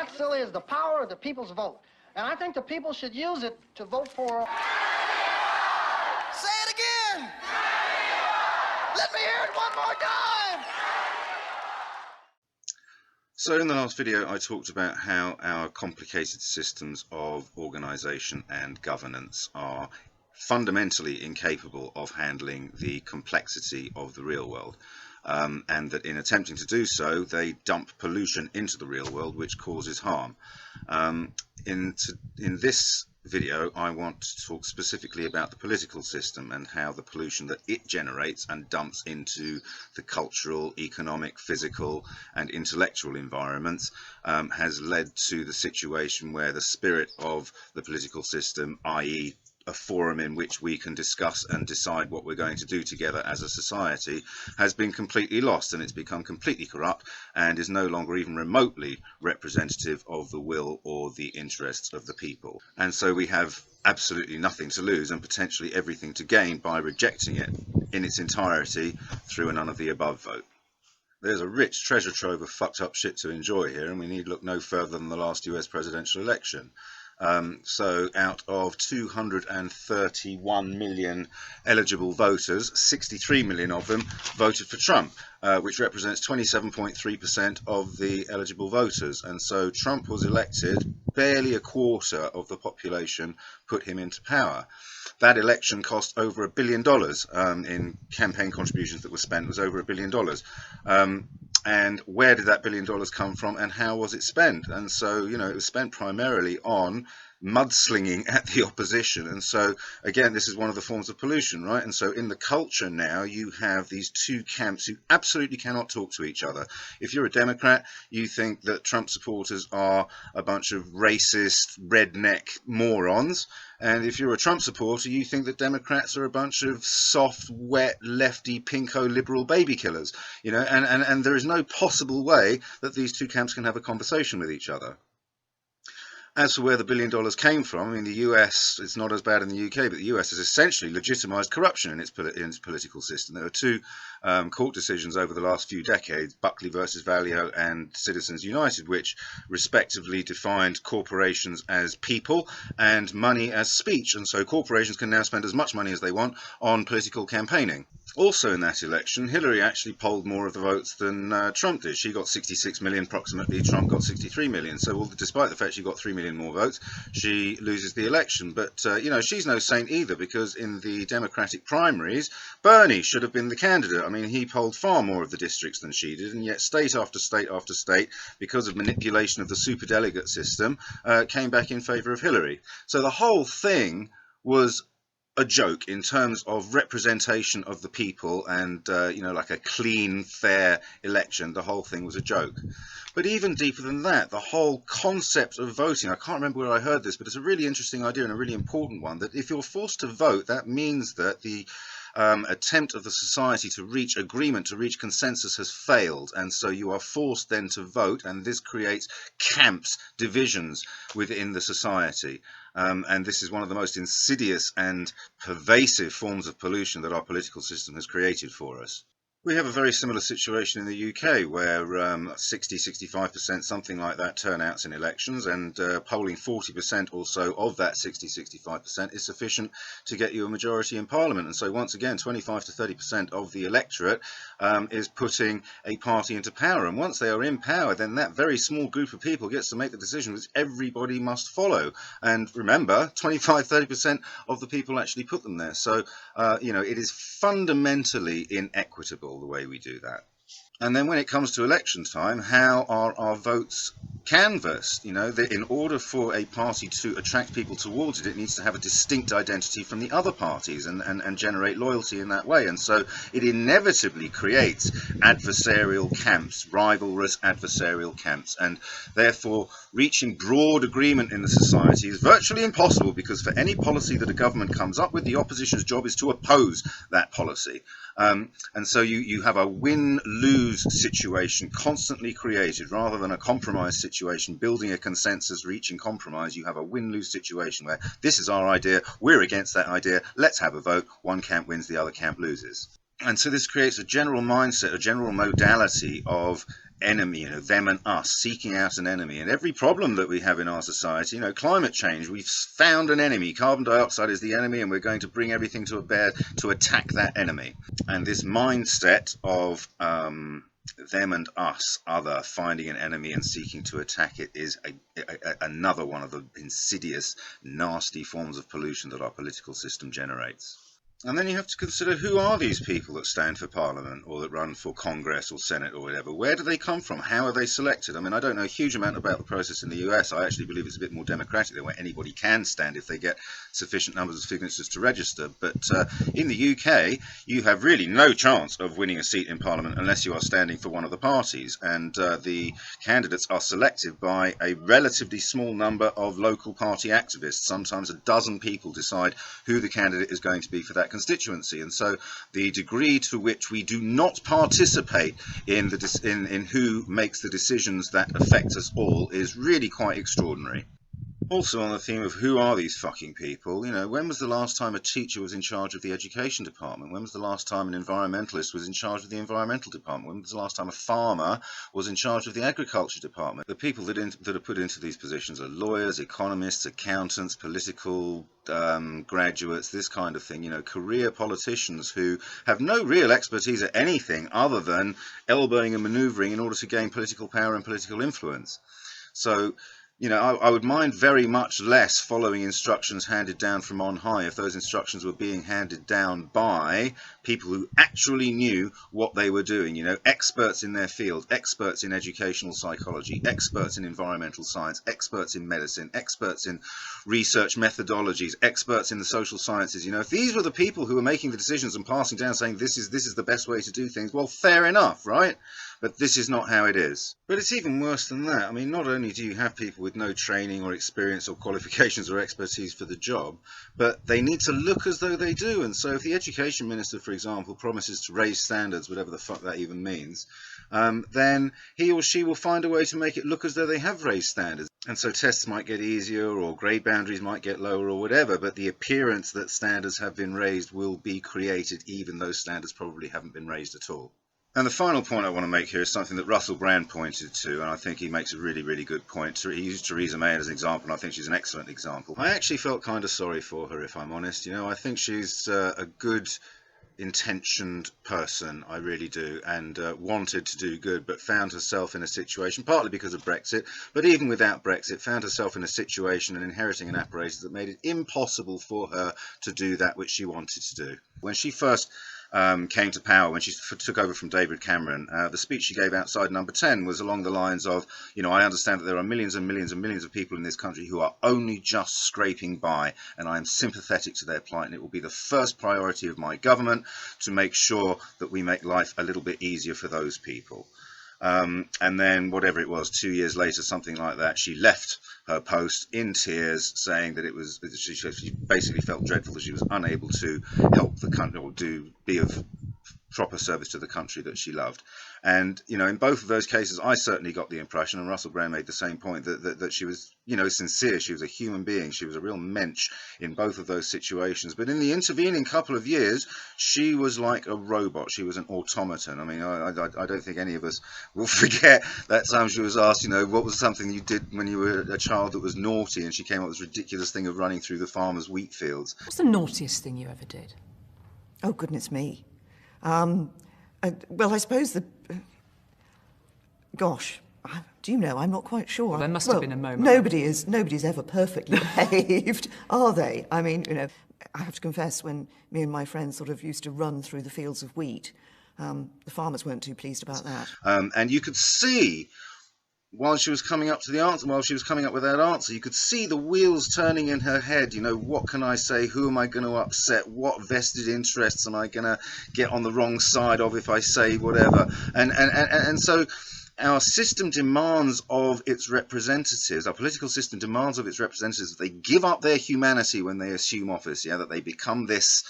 quite silly is the power of the people's vote. And I think the people should use it to vote for... Say it again! Let me hear it one more time! So in the last video I talked about how our complicated systems of organisation and governance are fundamentally incapable of handling the complexity of the real world, and that in attempting to do so they dump pollution into the real world which causes harm. In this video I want to talk specifically about the political system and how the pollution that it generates and dumps into the cultural, economic, physical and intellectual environments has led to the situation where the spirit of the political system, i.e. a forum in which we can discuss and decide what we're going to do together as a society, has been completely lost, and it's become completely corrupt and is no longer even remotely representative of the will or the interests of the people. And so we have absolutely nothing to lose and potentially everything to gain by rejecting it in its entirety through a none of the above vote. There's a rich treasure trove of fucked up shit to enjoy here, and we need look no further than the last US presidential election. So out of 231 million eligible voters, 63 million of them voted for Trump, which represents 27.3% of the eligible voters. And so Trump was elected, barely a quarter of the population put him into power. That election cost over $1 billion in campaign contributions that were spent, was over $1 billion. And where did that $1 billion come from and how was it spent? And so, you know, it was spent primarily on mudslinging at the opposition. And so again, this is one of the forms of pollution, right? And so in the culture now you have these two camps who absolutely cannot talk to each other. If you're a Democrat, you think that Trump supporters are a bunch of racist redneck morons, and if you're a Trump supporter, you think that Democrats are a bunch of soft, wet, lefty, pinko liberal baby killers, you know, and there is no possible way that these two camps can have a conversation with each other. As for where the $1 billion came from, I mean, the US, it's not as bad in the UK, but the US has essentially legitimised corruption in its political system. There are two court decisions over the last few decades, Buckley versus Valeo and Citizens United, which respectively defined corporations as people and money as speech. And so corporations can now spend as much money as they want on political campaigning. Also in that election, Hillary actually polled more of the votes than Trump did. She got 66 million approximately, Trump got 63 million. So despite the fact she got 3 million more votes, she loses the election. But, you know, she's no saint either, because in the Democratic primaries, Bernie should have been the candidate. I mean, he polled far more of the districts than she did, and yet state after state after state, because of manipulation of the superdelegate system, came back in favour of Hillary. So the whole thing was a joke in terms of representation of the people and, you know, like a clean, fair election. The whole thing was a joke. But even deeper than that, the whole concept of voting, I can't remember where I heard this, but it's a really interesting idea and a really important one, that if you're forced to vote, that means that the attempt of the society to reach agreement, to reach consensus has failed, and so you are forced then to vote, and this creates camps, divisions within the society. And this is one of the most insidious and pervasive forms of pollution that our political system has created for us. We have a very similar situation in the UK where 60-65%, something like that, turnouts in elections, and polling 40% or so of that 60-65% is sufficient to get you a majority in Parliament. And so once again, 25 to 30% of the electorate is putting a party into power. And once they are in power, then that very small group of people gets to make the decision which everybody must follow. And remember, 25-30% of the people actually put them there. So, you know, it is fundamentally inequitable the way we do that. And then when it comes to election time, how are our votes canvassed? You know, in order for a party to attract people towards it, it needs to have a distinct identity from the other parties and generate loyalty in that way. And so it inevitably creates adversarial camps, rivalrous adversarial camps. And therefore, reaching broad agreement in the society is virtually impossible, because for any policy that a government comes up with, the opposition's job is to oppose that policy. And so you have a win-lose situation constantly created, rather than a compromise situation, building a consensus, reaching compromise. You have a win-lose situation where this is our idea, we're against that idea, let's have a vote, one camp wins, the other camp loses. And so this creates a general mindset, a general modality of enemy, them and us, seeking out an enemy. And every problem that we have in our society, climate change, we've found an enemy. Carbon dioxide is the enemy, and we're going to bring everything to bear to attack that enemy. And this mindset of them and us, other, finding an enemy and seeking to attack it, is another one of the insidious, nasty forms of pollution that our political system generates. And then you have to consider, who are these people that stand for Parliament or that run for Congress or Senate or whatever? Where do they come from? How are they selected? I mean, I don't know a huge amount about the process in the US. I actually believe it's a bit more democratic than where anybody can stand if they get sufficient numbers of signatures to register. But in the UK, you have really no chance of winning a seat in Parliament unless you are standing for one of the parties. And the candidates are selected by a relatively small number of local party activists. Sometimes a dozen people decide who the candidate is going to be for that constituency. And so the degree to which we do not participate in who makes the decisions that affect us all is really quite extraordinary. Also, on the theme of who are these fucking people, when was the last time a teacher was in charge of the education department? When was the last time an environmentalist was in charge of the environmental department? When was the last time a farmer was in charge of the agriculture department? The people that are put into these positions are lawyers, economists, accountants, political graduates, this kind of thing, career politicians who have no real expertise at anything other than elbowing and manoeuvring in order to gain political power and political influence. So, I would mind very much less following instructions handed down from on high if those instructions were being handed down by people who actually knew what they were doing, experts in their field, experts in educational psychology, experts in environmental science, experts in medicine, experts in research methodologies, experts in the social sciences. If these were the people who were making the decisions and passing down saying this is the best way to do things, well, fair enough, right? But this is not how it is. But it's even worse than that. I mean, not only do you have people with no training or experience or qualifications or expertise for the job, but they need to look as though they do. And so if the education minister, for example, promises to raise standards, whatever the fuck that even means, then he or she will find a way to make it look as though they have raised standards. And so tests might get easier, or grade boundaries might get lower, or whatever, but the appearance that standards have been raised will be created, even though standards probably haven't been raised at all. And the final point I want to make here is something that Russell Brand pointed to, and I think he makes a really, really good point. He used Theresa May as an example, and I think she's an excellent example. I actually felt kind of sorry for her, if I'm honest. I think she's a good intentioned person, I really do, and wanted to do good, but found herself in a situation, partly because of Brexit, but even without Brexit, found herself in a situation and inheriting an apparatus that made it impossible for her to do that which she wanted to do. When she first came to power, when she took over from David Cameron, the speech she gave outside Number 10 was along the lines of, I understand that there are millions and millions and millions of people in this country who are only just scraping by, and I am sympathetic to their plight, and it will be the first priority of my government to make sure that we make life a little bit easier for those people. And then whatever it was, 2 years later, something like that, she left her post in tears, saying that she basically felt dreadful that she was unable to help the country or be of proper service to the country that she loved. And in both of those cases, I certainly got the impression, and Russell Brand made the same point, that she was sincere. She was a human being. She was a real mensch in both of those situations. But in the intervening couple of years, she was like a robot. She was an automaton. I mean, I don't think any of us will forget that time she was asked, what was something you did when you were a child that was naughty, and she came up with this ridiculous thing of running through the farmers' wheat fields. What's the naughtiest thing you ever did? Oh, goodness me. Well, I suppose gosh, do you know? I'm not quite sure. Well, there must have been a moment. Nobody's ever perfectly behaved, are they? I mean, I have to confess, when me and my friends sort of used to run through the fields of wheat, the farmers weren't too pleased about that. And you could see, while she was coming up with that answer, you could see the wheels turning in her head. What can I say? Who am I going to upset? What vested interests am I going to get on the wrong side of if I say whatever? And so our system demands of its representatives, our political system demands of its representatives that they give up their humanity when they assume office, that they become this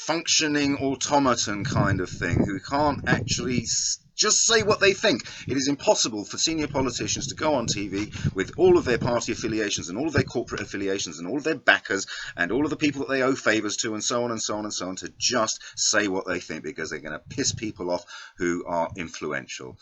functioning automaton kind of thing who can't actually just say what they think. It is impossible for senior politicians to go on TV with all of their party affiliations and all of their corporate affiliations and all of their backers and all of the people that they owe favours to and so on and so on and so on to just say what they think, because they're going to piss people off who are influential.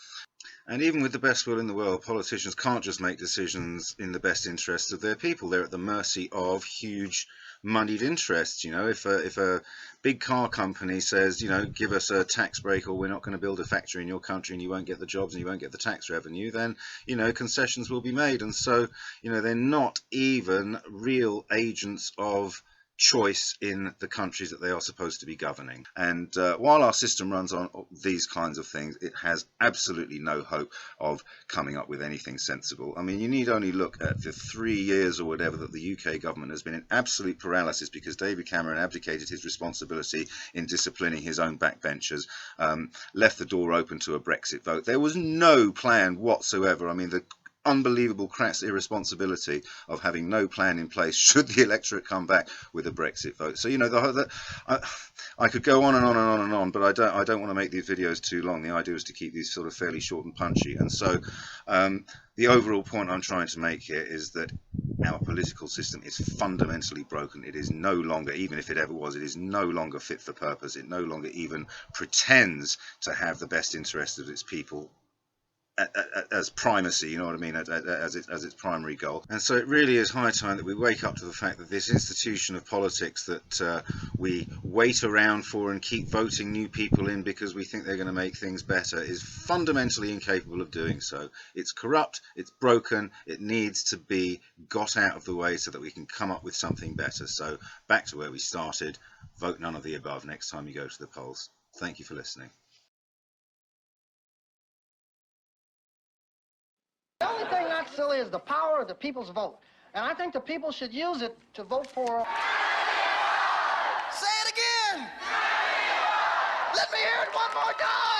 And even with the best will in the world, politicians can't just make decisions in the best interests of their people. They're at the mercy of huge moneyed interests. You know, if a big car company says, you know, give us a tax break or we're not going to build a factory in your country and you won't get the jobs and you won't get the tax revenue, then, you know, concessions will be made. And so, you know, they're not even real agents of choice in the countries that they are supposed to be governing. And while our system runs on these kinds of things, it has absolutely no hope of coming up with anything sensible. I mean, you need only look at the 3 years or whatever that the UK government has been in absolute paralysis because David Cameron abdicated his responsibility in disciplining his own backbenchers, left the door open to a Brexit vote. There was no plan whatsoever. I mean, the unbelievable crass irresponsibility of having no plan in place should the electorate come back with a Brexit vote. So, you know, I could go on and on and on and on, but I don't want to make these videos too long. The idea is to keep these sort of fairly short and punchy. And so the overall point I'm trying to make here is that our political system is fundamentally broken. It is no longer, even if it ever was, it is no longer fit for purpose. It no longer even pretends to have the best interest of its people as primacy, you know what I mean, as its primary goal. And so it really is high time that we wake up to the fact that this institution of politics that we wait around for and keep voting new people in because we think they're going to make things better is fundamentally incapable of doing so. It's corrupt, it's broken, it needs to be got out of the way so that we can come up with something better. So back to where we started, vote none of the above next time you go to the polls. Thank you for listening. The only thing that's silly is the power of the people's vote. And I think the people should use it to vote for... Say it again! Let me hear it one more time!